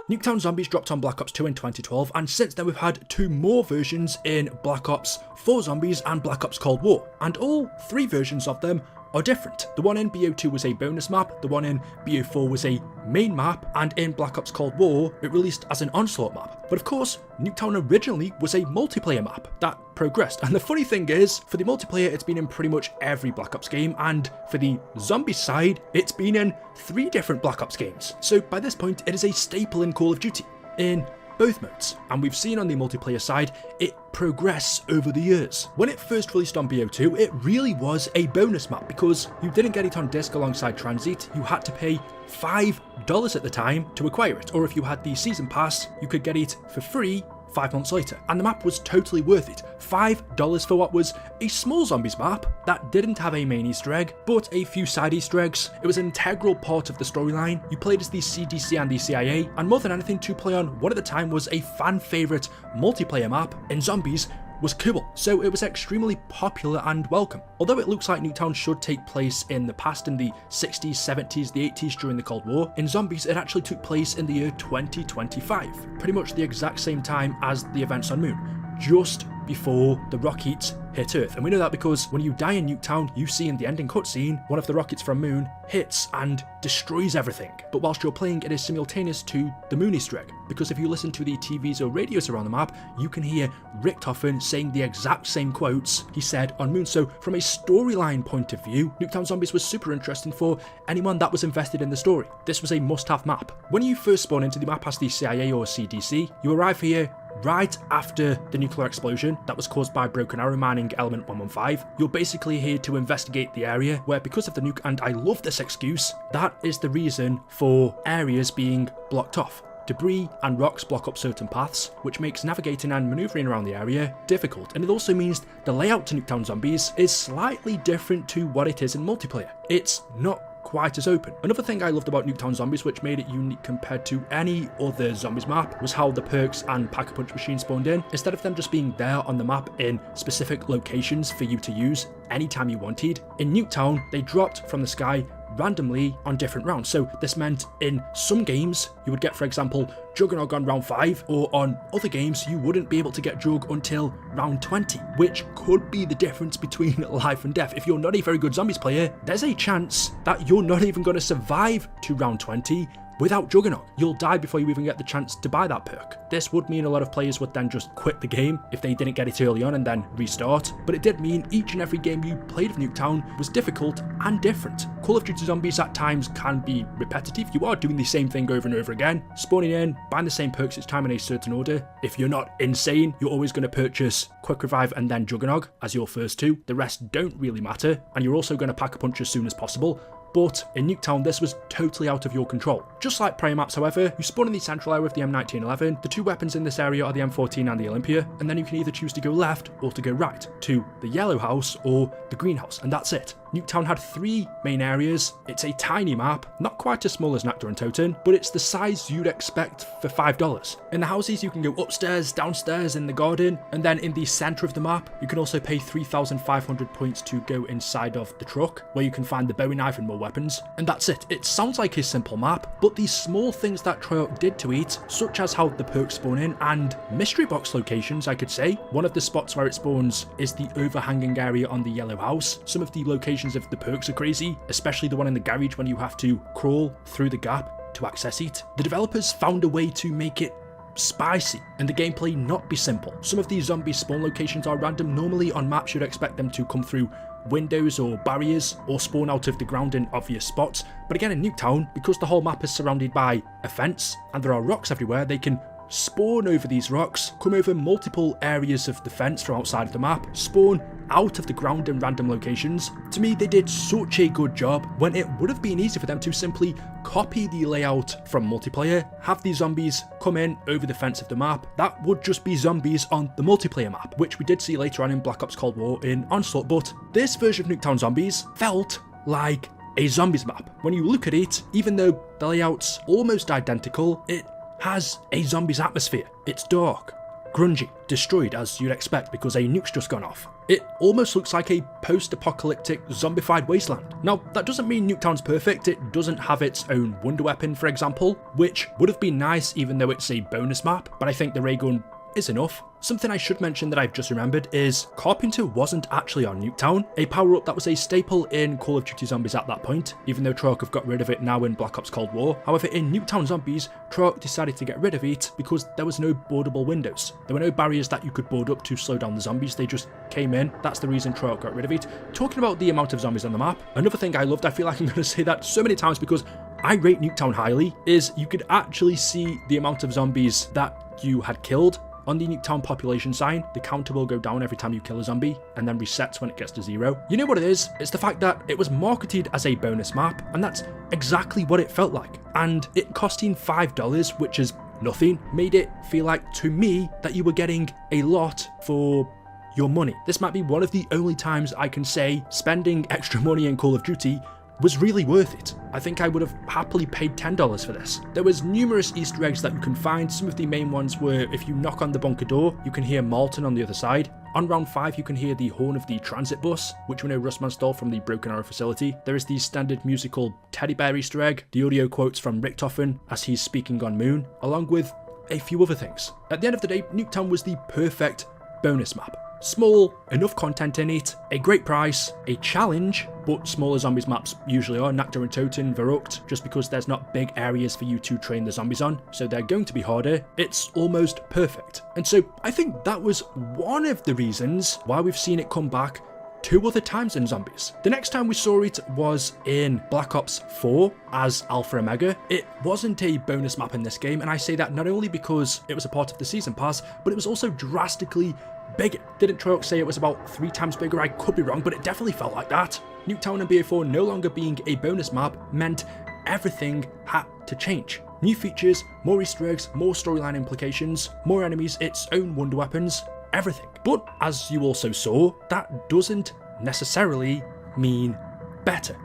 Nuketown Zombies dropped on Black Ops 2 in 2012, and since then we've had 2 more versions in Black Ops 4 Zombies and Black Ops Cold War, and all 3 versions of them are different. The one in BO2 was a bonus map, the one in BO4 was a main map, and in Black Ops Cold War it released as an Onslaught map. But of course, Nuketown originally was a multiplayer map that progressed, and the funny thing is, for the multiplayer it's been in pretty much every Black Ops game, and for the zombie side it's been in 3 different Black Ops games. So by this point it is a staple in Call of Duty, in both modes, and we've seen on the multiplayer side it progress over the years. When it first released on BO2, it really was a bonus map because you didn't get it on disc alongside Transit, you had to pay $5 at the time to acquire it, or if you had the season pass you could get it for free 5 months later, and the map was totally worth it. $5 for what was a small zombies map that didn't have a main Easter egg, but a few side Easter eggs. It was an integral part of the storyline. You played as the CDC and the CIA, and more than anything, to play on what at the time was a fan favourite multiplayer map in zombies was cool, so it was extremely popular and welcome. Although it looks like Nuketown should take place in the past, in the 60s, 70s, the 80s during the Cold War, in zombies it actually took place in the year 2025, pretty much the exact same time as the events on Moon, just before the rockets hit Earth. And we know that because when you die in Nuketown, you see in the ending cutscene, one of the rockets from Moon hits and destroys everything. But whilst you're playing, it is simultaneous to the Moon Easter egg, because if you listen to the TVs or radios around the map, you can hear Richtofen saying the exact same quotes he said on Moon. So from a storyline point of view, Nuketown Zombies was super interesting for anyone that was invested in the story. This was a must-have map. When you first spawn into the map as the CIA or CDC, you arrive here right after the nuclear explosion that was caused by Broken Arrow mining element 115. You're basically here to investigate the area where, because of the nuke, and I love this excuse, that is the reason for areas being blocked off. Debris and rocks block up certain paths, which makes navigating and manoeuvring around the area difficult, and it also means the layout to Nuketown Zombies is slightly different to what it is in multiplayer. It's not quite as open. Another thing I loved about Nuketown Zombies, which made it unique compared to any other zombies map, was how the perks and pack-a-punch machines spawned in. Instead of them just being there on the map in specific locations for you to use anytime you wanted, in Nuketown they dropped from the sky randomly on different rounds. So this meant in some games you would get, for example, Juggernog on round 5, or on other games you wouldn't be able to get Jug until round 20, which could be the difference between life and death. If you're not a very good zombies player, there's a chance that you're not even going to survive to round 20 without Juggernog. You'll die before you even get the chance to buy that perk. This would mean a lot of players would then just quit the game if they didn't get it early on and then restart, but it did mean each and every game you played of Nuketown was difficult and different. Call of Duty Zombies at times can be repetitive. You are doing the same thing over and over again, spawning in, buying the same perks each time in a certain order. If you're not insane, you're always going to purchase Quick Revive and then Juggernog as your first 2. The rest don't really matter, and you're also going to pack a punch as soon as possible. But in Nuketown, this was totally out of your control. Just like prior maps, however, you spawn in the central area of the M1911. The 2 weapons in this area are the M14 and the Olympia, and then you can either choose to go left or to go right, to the yellow house or the green house, and that's it. Nuketown had 3 main areas. It's a tiny map, not quite as small as Naktor and Toten, but it's the size you'd expect for $5. In the houses you can go upstairs, downstairs, in the garden, and then in the centre of the map you can also pay 3,500 points to go inside of the truck, where you can find the Bowie knife and more weapons, and that's it. It sounds like a simple map, but these small things that Treyarch did to it, such as how the perks spawn in, and mystery box locations, I could say. One of the spots where it spawns is the overhanging area on the yellow house. Some of the locations of the perks are crazy, especially the one in the garage when you have to crawl through the gap to access it. The developers found a way to make it spicy and the gameplay not be simple. Some of these zombie spawn locations are random. Normally on maps you'd expect them to come through windows or barriers or spawn out of the ground in obvious spots, but again in Nuketown, because the whole map is surrounded by a fence and there are rocks everywhere, they can spawn over these rocks, come over multiple areas of the fence from outside of the map, spawn out of the ground in random locations. To me, they did such a good job when it would have been easy for them to simply copy the layout from multiplayer, have these zombies come in over the fence of the map. That would just be zombies on the multiplayer map, which we did see later on in Black Ops Cold War in Onslaught, but this version of Nuketown Zombies felt like a zombies map. When you look at it, even though the layout's almost identical, it has a zombies atmosphere. It's dark, grungy, destroyed as you'd expect because a nuke's just gone off. It almost looks like a post-apocalyptic zombified wasteland. Now, that doesn't mean Nuketown's perfect. It doesn't have its own wonder weapon, for example, which would have been nice even though it's a bonus map, but I think the ray gun is enough. Something I should mention that I've just remembered is Carpenter wasn't actually on Nuketown, a power-up that was a staple in Call of Duty Zombies at that point, even though Treyarch have got rid of it now in Black Ops Cold War. However, in Nuketown Zombies, Treyarch decided to get rid of it because there was no boardable windows. There were no barriers that you could board up to slow down the zombies, they just came in. That's the reason Treyarch got rid of it. Talking about the amount of zombies on the map, another thing I loved, I feel like I'm going to say that so many times because I rate Nuketown highly, is you could actually see the amount of zombies that you had killed. On the Nuketown population sign, the counter will go down every time you kill a zombie, and then resets when it gets to 0. You know what it is? It's the fact that it was marketed as a bonus map, and that's exactly what it felt like. And it costing $5, which is nothing, made it feel like, to me, that you were getting a lot for your money. This might be one of the only times I can say spending extra money in Call of Duty was really worth it. I think I would have happily paid $10 for this. There was numerous Easter eggs that you can find. Some of the main ones were if you knock on the bunker door, you can hear Malton on the other side. On round 5, you can hear the horn of the transit bus, which we know Rustman stole from the Broken Arrow facility. There is the standard musical teddy bear Easter egg, the audio quotes from Richtofen as he's speaking on Moon, along with a few other things. At the end of the day, Nuketown was the perfect bonus map. Small, enough content in it, a great price, a challenge, but smaller zombies maps usually are, Nakta and Toten, Verrucht, just because there's not big areas for you to train the zombies on, so they're going to be harder. It's almost perfect. And so I think that was one of the reasons why we've seen it come back 2 other times in Zombies. The next time we saw it was in Black Ops 4 as Alpha Omega. It wasn't a bonus map in this game, and I say that not only because it was a part of the Season Pass, but it was also drastically bigger. Didn't Treyarch say it was about 3 times bigger? I could be wrong, but it definitely felt like that. Nuketown and BO4 no longer being a bonus map meant everything had to change. New features, more Easter eggs, more storyline implications, more enemies, its own wonder weapons, everything. But as you also saw, that doesn't necessarily mean better,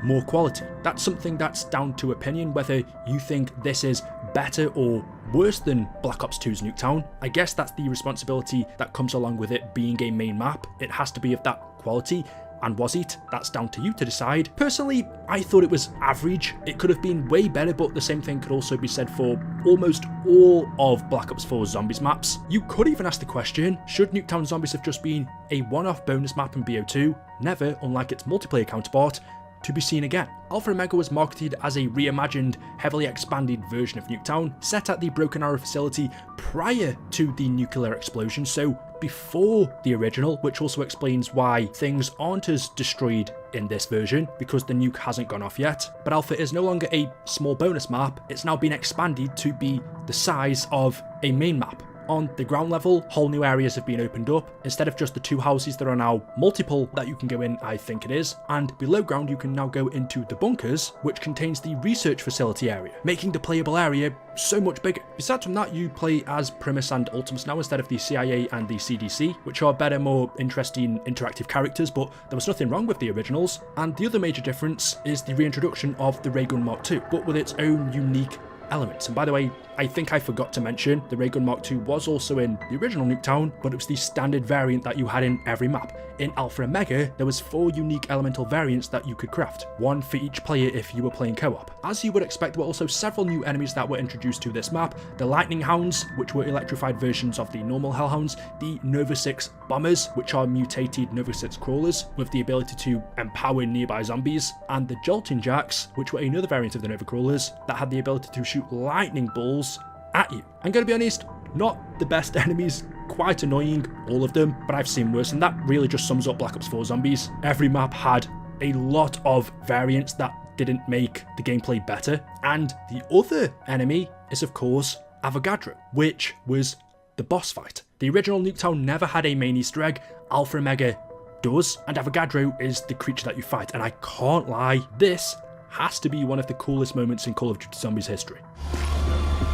more quality. That's something that's down to opinion, whether you think this is better or worse than Black Ops 2's Nuketown. I guess that's the responsibility that comes along with it being a main map. It has to be of that quality. And was it? That's down to you to decide. Personally, I thought it was average. It could have been way better, but the same thing could also be said for almost all of Black Ops 4's Zombies maps. You could even ask the question, should Nuketown Zombies have just been a one-off bonus map in BO2, never, unlike its multiplayer counterpart, to be seen again? Alpha Omega was marketed as a reimagined, heavily expanded version of Nuketown, set at the Broken Arrow facility prior to the nuclear explosion, so before the original, which also explains why things aren't as destroyed in this version, because the nuke hasn't gone off yet. But Alpha is no longer a small bonus map, it's now been expanded to be the size of a main map. On the ground level, whole new areas have been opened up. Instead of just the 2 houses, there are now multiple that you can go in, I think it is. And below ground, you can now go into the bunkers, which contains the research facility area, making the playable area so much bigger. Besides from that, you play as Primus and Ultimus now instead of the CIA and the CDC, which are better, more interesting, interactive characters, but there was nothing wrong with the originals. And the other major difference is the reintroduction of the Raygun Mark II, but with its own unique elements. And by the way, I think I forgot to mention, the Raygun Mark II was also in the original Nuketown, but it was the standard variant that you had in every map. In Alpha Omega, there was 4 unique elemental variants that you could craft, 1 for each player if you were playing co-op. As you would expect, there were also several new enemies that were introduced to this map: the Lightning Hounds, which were electrified versions of the normal Hellhounds, the Nova 6 Bombers, which are mutated Nova 6 crawlers with the ability to empower nearby zombies, and the Jolting Jacks, which were another variant of the Nova crawlers that had the ability to shoot lightning balls at you. I'm going to be honest, not the best enemies, quite annoying, all of them, but I've seen worse, and that really just sums up Black Ops 4 Zombies. Every map had a lot of variants that didn't make the gameplay better, and the other enemy is of course Avogadro, which was the boss fight. The original Nuketown never had a main Easter egg, Alpha Omega does, and Avogadro is the creature that you fight, and I can't lie, this has to be one of the coolest moments in Call of Duty Zombies history.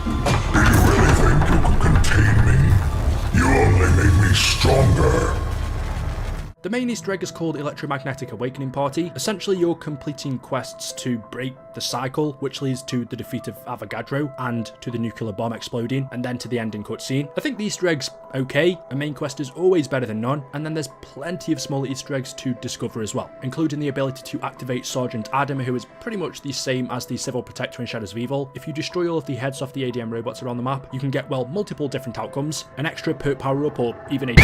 Do you really think you can contain me? You only made me stronger. The main Easter egg is called Electromagnetic Awakening Party. Essentially, you're completing quests to break the cycle, which leads to the defeat of Avogadro and to the nuclear bomb exploding, and then to the ending cutscene. I think the Easter egg's okay. A main quest is always better than none, and then there's plenty of smaller Easter eggs to discover as well, including the ability to activate Sergeant Adam, who is pretty much the same as the Civil Protector in Shadows of Evil. If you destroy all of the heads off the ADM robots around the map, you can get, well, multiple different outcomes, an extra perk power-up, or even a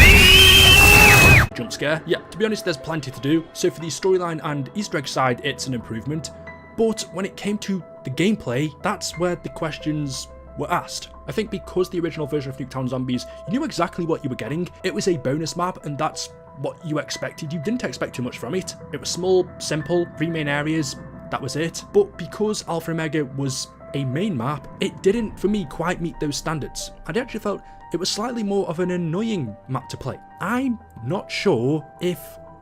jump scare. Yeah, to be honest, there's plenty to do, so for the storyline and Easter egg side, it's an improvement. But when it came to the gameplay, that's where the questions were asked. I think because the original version of Nuketown Zombies, you knew exactly what you were getting. It was a bonus map, and that's what you expected. You didn't expect too much from it. It was small, simple, 3 main areas, that was it. But because Alpha Omega was a main map, it didn't, for me, quite meet those standards. I actually felt it was slightly more of an annoying map to play. I'm not sure if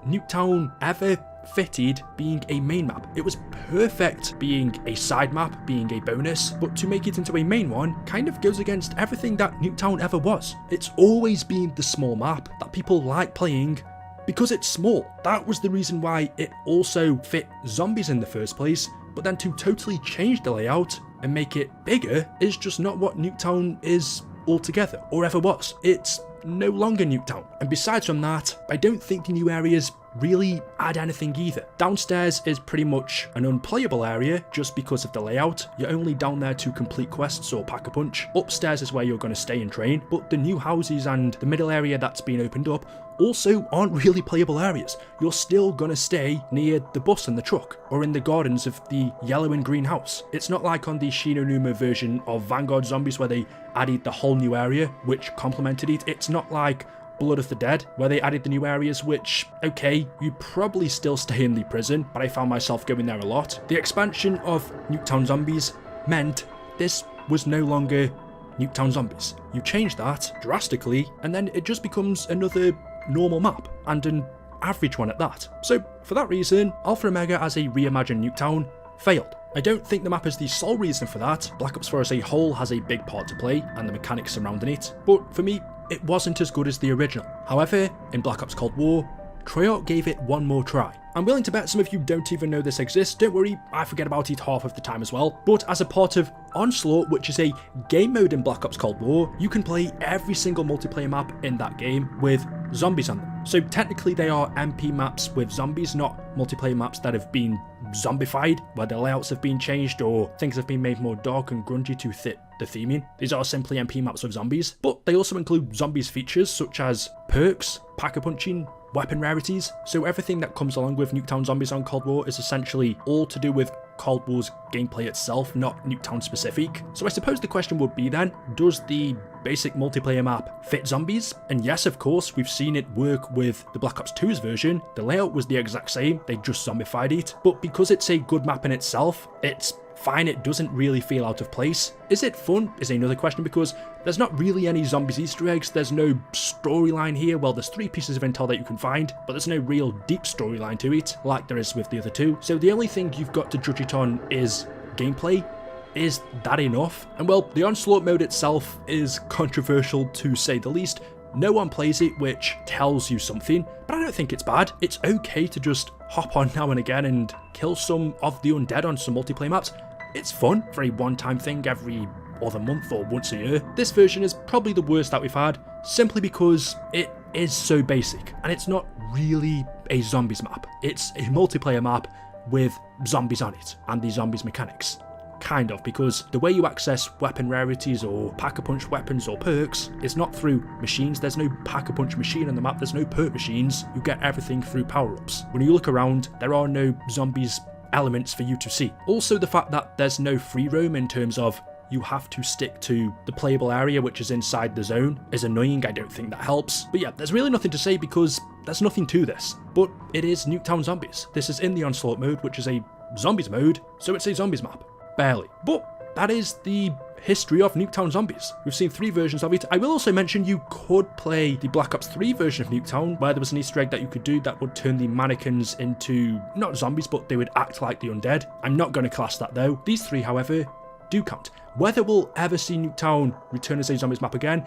Nuketown ever fitted being a main map. It was perfect being a side map, being a bonus, but to make it into a main one kind of goes against everything that Nuketown ever was. It's always been the small map that people like playing because it's small. That was the reason why it also fit zombies in the first place, but then to totally change the layout and make it bigger is just not what Nuketown is altogether, or ever was. It's no longer Nuketown. And besides from that, I don't think the new areas really add anything either. Downstairs is pretty much an unplayable area just because of the layout. You're only down there to complete quests or pack a punch. Upstairs is where you're going to stay and train, but the new houses and the middle area that's been opened up also aren't really playable areas. You're still gonna stay near the bus and the truck, or in the gardens of the yellow and green house. It's not like on the Shinonuma version of Vanguard Zombies where they added the whole new area, which complemented it. It's not like Blood of the Dead, where they added the new areas, which, okay, you probably still stay in the prison, but I found myself going there a lot. The expansion of Nuketown Zombies meant this was no longer Nuketown Zombies. You change that drastically, and then it just becomes another normal map, and an average one at that. So for that reason, Alpha Omega as a reimagined Nuketown failed. I don't think the map is the sole reason for that. Black Ops 4 as a whole has a big part to play, and the mechanics surrounding it, but for me, it wasn't as good as the original. However, in Black Ops Cold War, Treyarch gave it one more try. I'm willing to bet some of you don't even know this exists. Don't worry, I forget about it half of the time as well. But as a part of Onslaught, which is a game mode in Black Ops Cold War, you can play every single multiplayer map in that game with zombies on them. So technically they are MP maps with zombies, not multiplayer maps that have been zombified, where the layouts have been changed or things have been made more dark and grungy to fit the theming. These are simply MP maps with zombies, but they also include zombies features such as perks, pack-a-punching, weapon rarities, so everything that comes along with Nuketown Zombies on Cold War is essentially all to do with Cold War's gameplay itself, not Nuketown specific. So I suppose the question would be then, does the basic multiplayer map fit zombies? And yes, of course, we've seen it work with the Black Ops 2's version. The layout was the exact same, they just zombified it, but because it's a good map in itself, it's fine, it doesn't really feel out of place. Is it fun? Is another question, because there's not really any zombies Easter eggs, there's no storyline here. Well, there's 3 pieces of intel that you can find, but there's no real deep storyline to it, like there is with the other 2. So the only thing you've got to judge it on is gameplay. Is that enough? And well, the Onslaught mode itself is controversial to say the least. No one plays it, which tells you something, but I don't think it's bad. It's okay to just hop on now and again and kill some of the undead on some multiplayer maps. It's fun for a one-time thing every other month or once a year. This version is probably the worst that we've had, simply because it is so basic, and it's not really a zombies map. It's a multiplayer map with zombies on it, and the zombies mechanics. Kind of, because the way you access weapon rarities or pack-a-punch weapons or perks is not through machines. There's no pack-a-punch machine on the map, there's no perk machines. You get everything through power-ups. When you look around, there are no zombies elements for you to see. Also, the fact that there's no free roam in terms of you have to stick to the playable area which is inside the zone is annoying. I don't think that helps. But yeah, there's really nothing to say because there's nothing to this. But it is Nuketown Zombies. This is in the Onslaught mode, which is a zombies mode, so it's a zombies map. Barely. But that is the history of Nuketown Zombies. We've seen 3 versions of it. I will also mention you could play the Black Ops 3 version of Nuketown, where there was an Easter egg that you could do that would turn the mannequins into, not zombies, but they would act like the undead. I'm not going to class that though. These 3, however, do count. Whether we'll ever see Nuketown return as a zombies map again,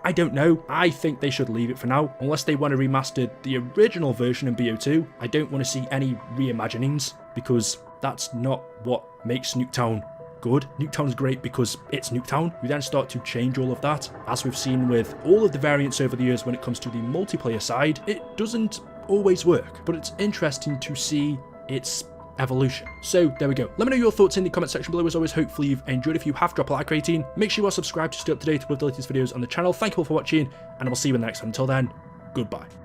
I don't know. I think they should leave it for now, unless they want to remaster the original version in BO2. I don't want to see any reimaginings, because that's not what makes Nuketown good. Nuketown is great because it's Nuketown. We then start to change all of that. As we've seen with all of the variants over the years when it comes to the multiplayer side, it doesn't always work, but it's interesting to see its evolution. So there we go. Let me know your thoughts in the comment section below. As always, hopefully you've enjoyed. If you have, drop a like rating. Make sure you are subscribed to stay up to date with the latest videos on the channel. Thank you all for watching, and I will see you in the next one. Until then, goodbye.